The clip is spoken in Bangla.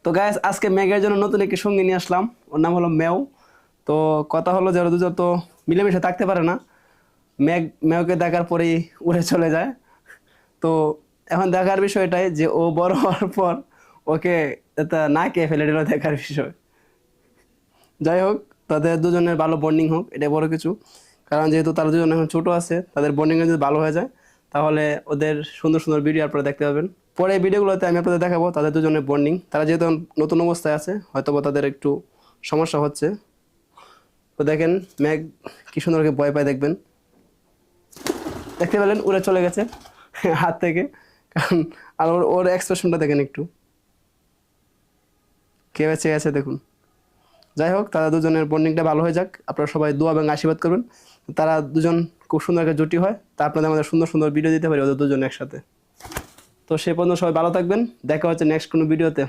তো গাইস আজকে ম্যাগের জন্য নতুন একটি সঙ্গী নিয়ে আসলাম। ওর নাম হলো ম্যাও। তো কথা হলো যে ওরা দুজন তো মিলেমিশে থাকতে পারে না। ম্যাওকে দেখার পরেই উড়ে চলে যায়। তো এখন দেখার বিষয় এটাই যে ও বড় হওয়ার পর ওকে এটা না কে ফেলে দিল দেখার বিষয়। যাই হোক, তাদের দুজনের ভালো বন্ডিং হোক, এটাই বড় কিছু। কারণ যেহেতু তারা দুজন এখন ছোট আছে, তাদের বন্ডিং যদি ভালো হয়ে যায় তাহলে ওদের সুন্দর সুন্দর ভিডিও আপনারা দেখতে পাবেন। পরে এই ভিডিওগুলোতে আমি আপনাদের দেখাবো তাদের দুজনের বন্ডিং। তারা যেহেতু এখন নতুন অবস্থায় আছে, হয়তো বা তাদের একটু সমস্যা হচ্ছে। তো দেখেন ম্যাগ কি সুন্দর করে ভয় পায়, দেখবেন, দেখতে পেলেন উড়ে চলে গেছে হাত থেকে। কারণ আর ওর ওর এক্সপ্রেশনটা দেখেন একটু, কে বেঁচে গেছে দেখুন। যাই হোক, তারা দুজনের বন্ডিংটা ভালো হয়ে যাক, আপনারা সবাই দোয়া এবং আশীর্বাদ করবেন তারা দুজন খুব সুন্দর একটা জুটি হয়, তা আপনাদের আমাদের সুন্দর সুন্দর ভিডিও দিতে পারি ওদের দুজন একসাথে। তো সে পর্যন্ত সবাই ভালো থাকবেন, দেখা হচ্ছে নেক্সট কোনো ভিডিওতে।